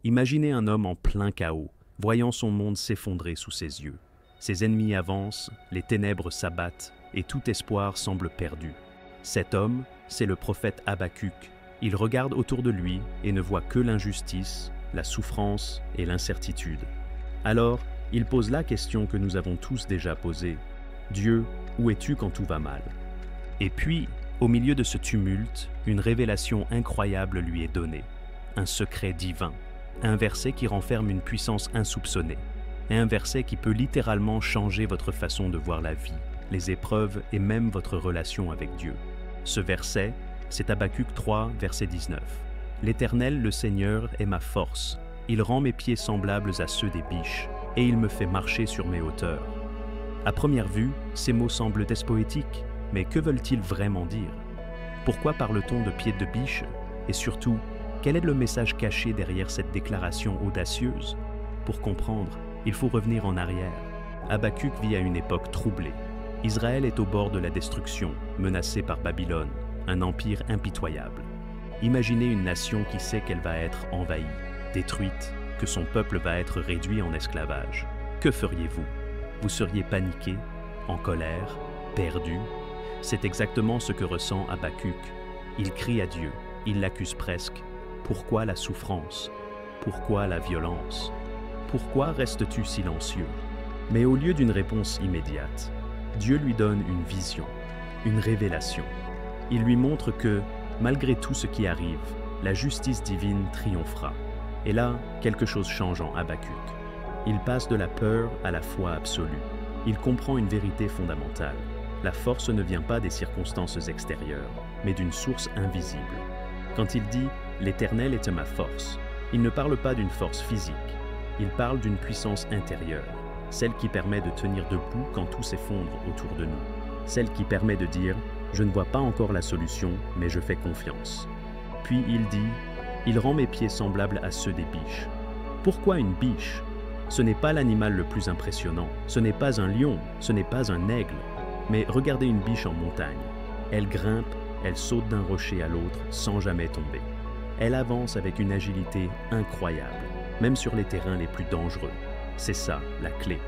Imaginez un homme en plein chaos, voyant son monde s'effondrer sous ses yeux. Ses ennemis avancent, les ténèbres s'abattent et tout espoir semble perdu. Cet homme, c'est le prophète Habacuc. Il regarde autour de lui et ne voit que l'injustice, la souffrance et l'incertitude. Alors, il pose la question que nous avons tous déjà posée. Dieu, où es-tu quand tout va mal? Et puis, au milieu de ce tumulte, une révélation incroyable lui est donnée. Un secret divin, un verset qui renferme une puissance insoupçonnée, et un verset qui peut littéralement changer votre façon de voir la vie, les épreuves et même votre relation avec Dieu. Ce verset, c'est Habacuc 3, verset 19. « L'Éternel, le Seigneur, est ma force. Il rend mes pieds semblables à ceux des biches, et il me fait marcher sur mes hauteurs. » À première vue, ces mots semblent poétiques, mais que veulent-ils vraiment dire? Pourquoi parle-t-on de pieds de biche? Et surtout, quel est le message caché derrière cette déclaration audacieuse? Pour comprendre, il faut revenir en arrière. Habacuc vit à une époque troublée. Israël est au bord de la destruction, menacé par Babylone, un empire impitoyable. Imaginez une nation qui sait qu'elle va être envahie, détruite, que son peuple va être réduit en esclavage. Que feriez-vous? Vous seriez paniqué, en colère, perdu? C'est exactement ce que ressent Habacuc. Il crie à Dieu, il l'accuse presque. Pourquoi la souffrance? Pourquoi la violence? Pourquoi restes-tu silencieux? Mais au lieu d'une réponse immédiate, Dieu lui donne une vision, une révélation. Il lui montre que, malgré tout ce qui arrive, la justice divine triomphera. Et là, quelque chose change en Habacuc. Il passe de la peur à la foi absolue. Il comprend une vérité fondamentale. La force ne vient pas des circonstances extérieures, mais d'une source invisible. Quand il dit « L'Éternel est ma force », il ne parle pas d'une force physique. Il parle d'une puissance intérieure, celle qui permet de tenir debout quand tout s'effondre autour de nous. Celle qui permet de dire « Je ne vois pas encore la solution, mais je fais confiance ». Puis il dit « Il rend mes pieds semblables à ceux des biches ». Pourquoi une biche? Ce n'est pas l'animal le plus impressionnant, ce n'est pas un lion, ce n'est pas un aigle. Mais regardez une biche en montagne. Elle grimpe, elle saute d'un rocher à l'autre sans jamais tomber. Elle avance avec une agilité incroyable, même sur les terrains les plus dangereux. C'est ça, la clé.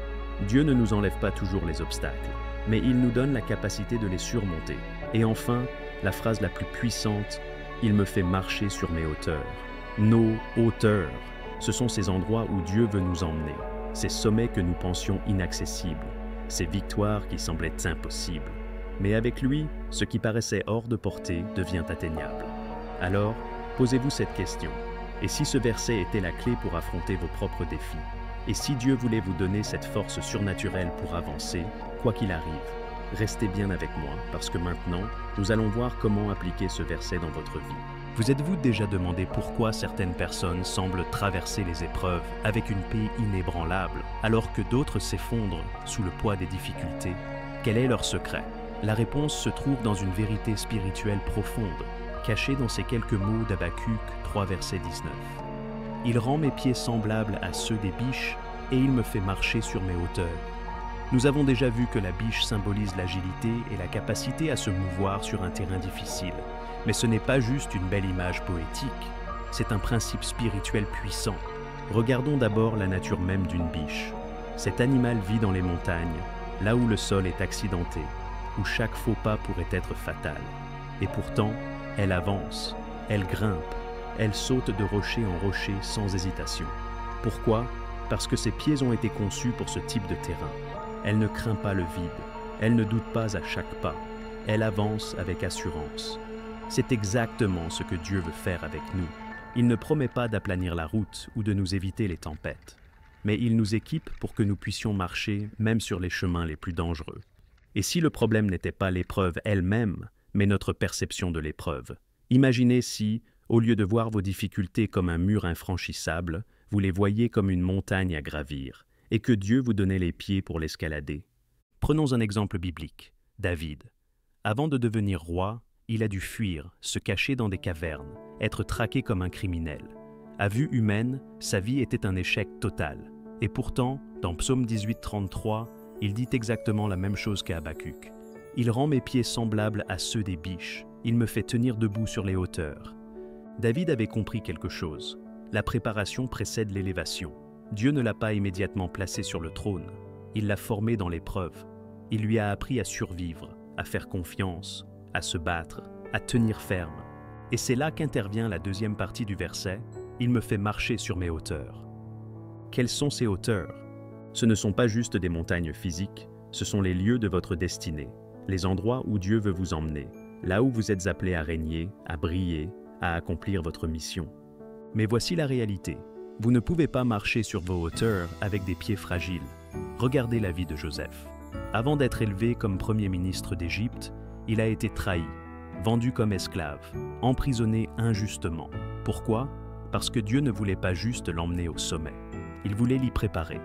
Dieu ne nous enlève pas toujours les obstacles, mais il nous donne la capacité de les surmonter. Et enfin, la phrase la plus puissante, « Il me fait marcher sur mes hauteurs ». Nos hauteurs, ce sont ces endroits où Dieu veut nous emmener, ces sommets que nous pensions inaccessibles, ces victoires qui semblaient impossibles. Mais avec lui, ce qui paraissait hors de portée devient atteignable. Alors, posez-vous cette question. Et si ce verset était la clé pour affronter vos propres défis? Et si Dieu voulait vous donner cette force surnaturelle pour avancer, quoi qu'il arrive? Restez bien avec moi, parce que maintenant, nous allons voir comment appliquer ce verset dans votre vie. Vous êtes-vous déjà demandé pourquoi certaines personnes semblent traverser les épreuves avec une paix inébranlable, alors que d'autres s'effondrent sous le poids des difficultés? Quel est leur secret? La réponse se trouve dans une vérité spirituelle profonde, cachée dans ces quelques mots d'Habacuc 3, verset 19. « Il rend mes pieds semblables à ceux des biches, et il me fait marcher sur mes hauteurs. » Nous avons déjà vu que la biche symbolise l'agilité et la capacité à se mouvoir sur un terrain difficile. Mais ce n'est pas juste une belle image poétique, c'est un principe spirituel puissant. Regardons d'abord la nature même d'une biche. Cet animal vit dans les montagnes, là où le sol est accidenté, où chaque faux pas pourrait être fatal. Et pourtant, elle avance, elle grimpe, elle saute de rocher en rocher sans hésitation. Pourquoi? Parce que ses pieds ont été conçus pour ce type de terrain. Elle ne craint pas le vide, elle ne doute pas à chaque pas, elle avance avec assurance. C'est exactement ce que Dieu veut faire avec nous. Il ne promet pas d'aplanir la route ou de nous éviter les tempêtes, mais il nous équipe pour que nous puissions marcher même sur les chemins les plus dangereux. Et si le problème n'était pas l'épreuve elle-même, mais notre perception de l'épreuve? Imaginez si, au lieu de voir vos difficultés comme un mur infranchissable, vous les voyez comme une montagne à gravir, et que Dieu vous donnait les pieds pour l'escalader. Prenons un exemple biblique, David. Avant de devenir roi, il a dû fuir, se cacher dans des cavernes, être traqué comme un criminel. À vue humaine, sa vie était un échec total. Et pourtant, dans Psaume 18, 33, il dit exactement la même chose qu'à Habacuc. « Il rend mes pieds semblables à ceux des biches. Il me fait tenir debout sur les hauteurs. » David avait compris quelque chose. La préparation précède l'élévation. Dieu ne l'a pas immédiatement placé sur le trône. Il l'a formé dans l'épreuve. Il lui a appris à survivre, à faire confiance, à se battre, à tenir ferme. Et c'est là qu'intervient la deuxième partie du verset « Il me fait marcher sur mes hauteurs ». Quelles sont ces hauteurs? Ce ne sont pas juste des montagnes physiques, ce sont les lieux de votre destinée, les endroits où Dieu veut vous emmener, là où vous êtes appelés à régner, à briller, à accomplir votre mission. Mais voici la réalité. Vous ne pouvez pas marcher sur vos hauteurs avec des pieds fragiles. Regardez la vie de Joseph. Avant d'être élevé comme premier ministre d'Égypte, il a été trahi, vendu comme esclave, emprisonné injustement. Pourquoi? Parce que Dieu ne voulait pas juste l'emmener au sommet. Il voulait l'y préparer.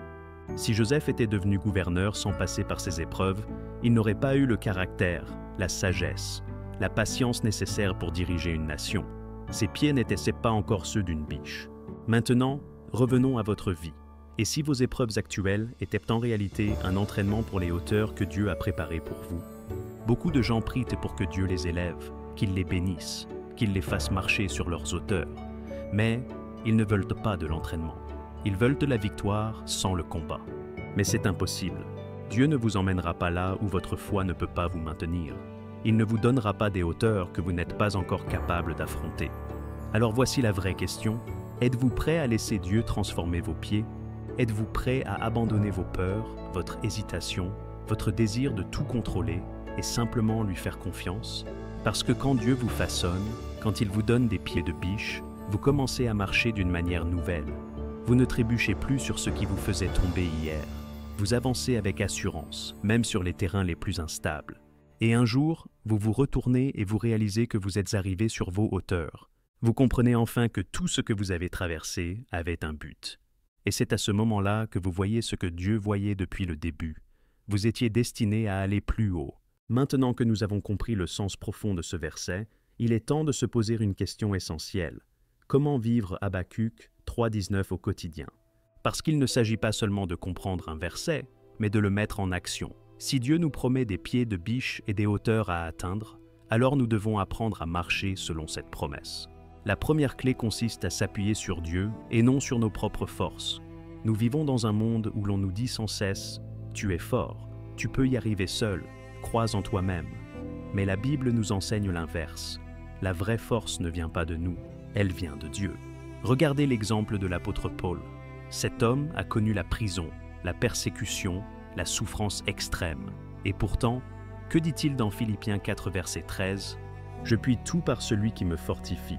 Si Joseph était devenu gouverneur sans passer par ces épreuves, il n'aurait pas eu le caractère, la sagesse, la patience nécessaire pour diriger une nation. Ses pieds n'étaient pas encore ceux d'une biche. Maintenant, revenons à votre vie. Et si vos épreuves actuelles étaient en réalité un entraînement pour les hauteurs que Dieu a préparées pour vous? Beaucoup de gens prient pour que Dieu les élève, qu'il les bénisse, qu'il les fasse marcher sur leurs hauteurs. Mais ils ne veulent pas de l'entraînement. Ils veulent de la victoire sans le combat. Mais c'est impossible. Dieu ne vous emmènera pas là où votre foi ne peut pas vous maintenir. Il ne vous donnera pas des hauteurs que vous n'êtes pas encore capable d'affronter. Alors voici la vraie question. Êtes-vous prêt à laisser Dieu transformer vos pieds? Êtes-vous prêt à abandonner vos peurs, votre hésitation, votre désir de tout contrôler et simplement lui faire confiance? Parce que quand Dieu vous façonne, quand il vous donne des pieds de biche, vous commencez à marcher d'une manière nouvelle. Vous ne trébuchez plus sur ce qui vous faisait tomber hier. Vous avancez avec assurance, même sur les terrains les plus instables. Et un jour, vous vous retournez et vous réalisez que vous êtes arrivé sur vos hauteurs. Vous comprenez enfin que tout ce que vous avez traversé avait un but. Et c'est à ce moment-là que vous voyez ce que Dieu voyait depuis le début. Vous étiez destiné à aller plus haut. Maintenant que nous avons compris le sens profond de ce verset, il est temps de se poser une question essentielle. Comment vivre Habacuc 3,19 au quotidien? Parce qu'il ne s'agit pas seulement de comprendre un verset, mais de le mettre en action. Si Dieu nous promet des pieds de biche et des hauteurs à atteindre, alors nous devons apprendre à marcher selon cette promesse. La première clé consiste à s'appuyer sur Dieu et non sur nos propres forces. Nous vivons dans un monde où l'on nous dit sans cesse « Tu es fort, tu peux y arriver seul, crois en toi-même ». Mais la Bible nous enseigne l'inverse. La vraie force ne vient pas de nous, elle vient de Dieu. Regardez l'exemple de l'apôtre Paul. Cet homme a connu la prison, la persécution, la souffrance extrême. Et pourtant, que dit-il dans Philippiens 4, verset 13 ? « Je puis tout par celui qui me fortifie ».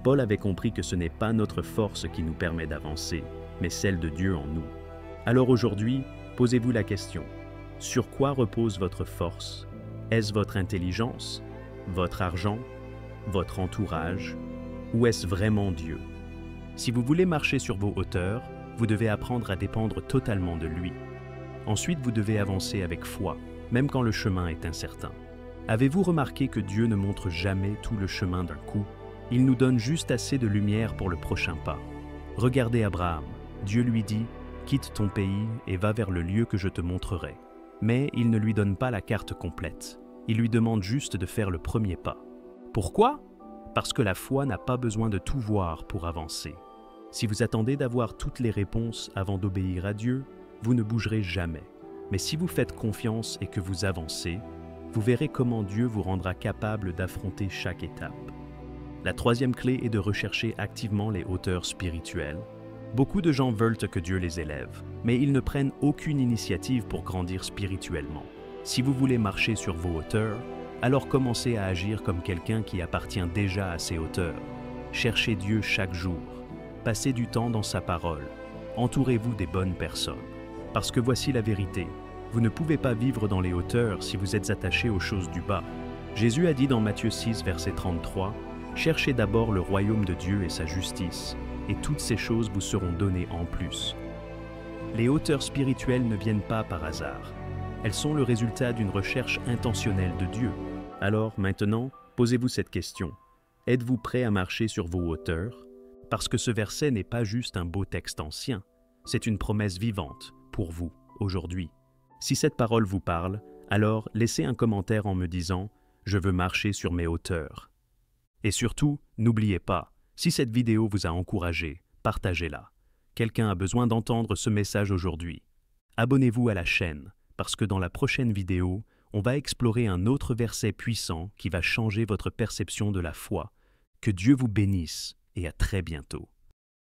Paul avait compris que ce n'est pas notre force qui nous permet d'avancer, mais celle de Dieu en nous. Alors aujourd'hui, posez-vous la question. Sur quoi repose votre force? Est-ce votre intelligence, votre argent, votre entourage, ou est-ce vraiment Dieu? Si vous voulez marcher sur vos hauteurs, vous devez apprendre à dépendre totalement de lui. Ensuite, vous devez avancer avec foi, même quand le chemin est incertain. Avez-vous remarqué que Dieu ne montre jamais tout le chemin d'un coup? Il nous donne juste assez de lumière pour le prochain pas. Regardez Abraham. Dieu lui dit « Quitte ton pays et va vers le lieu que je te montrerai ». Mais il ne lui donne pas la carte complète. Il lui demande juste de faire le premier pas. Pourquoi? Parce que la foi n'a pas besoin de tout voir pour avancer. Si vous attendez d'avoir toutes les réponses avant d'obéir à Dieu, vous ne bougerez jamais. Mais si vous faites confiance et que vous avancez, vous verrez comment Dieu vous rendra capable d'affronter chaque étape. La troisième clé est de rechercher activement les hauteurs spirituelles. Beaucoup de gens veulent que Dieu les élève, mais ils ne prennent aucune initiative pour grandir spirituellement. Si vous voulez marcher sur vos hauteurs, alors commencez à agir comme quelqu'un qui appartient déjà à ces hauteurs. Cherchez Dieu chaque jour. Passez du temps dans sa parole. Entourez-vous des bonnes personnes. Parce que voici la vérité. Vous ne pouvez pas vivre dans les hauteurs si vous êtes attaché aux choses du bas. Jésus a dit dans Matthieu 6, verset 33, « Cherchez d'abord le royaume de Dieu et sa justice, et toutes ces choses vous seront données en plus. » Les hauteurs spirituelles ne viennent pas par hasard. Elles sont le résultat d'une recherche intentionnelle de Dieu. Alors, maintenant, posez-vous cette question. Êtes-vous prêt à marcher sur vos hauteurs? Parce que ce verset n'est pas juste un beau texte ancien, c'est une promesse vivante pour vous, aujourd'hui. Si cette parole vous parle, alors laissez un commentaire en me disant « Je veux marcher sur mes hauteurs ». Et surtout, n'oubliez pas, Si cette vidéo vous a encouragé, partagez-la. Quelqu'un a besoin d'entendre ce message aujourd'hui. Abonnez-vous à la chaîne, parce que dans la prochaine vidéo, on va explorer un autre verset puissant qui va changer votre perception de la foi. Que Dieu vous bénisse et à très bientôt.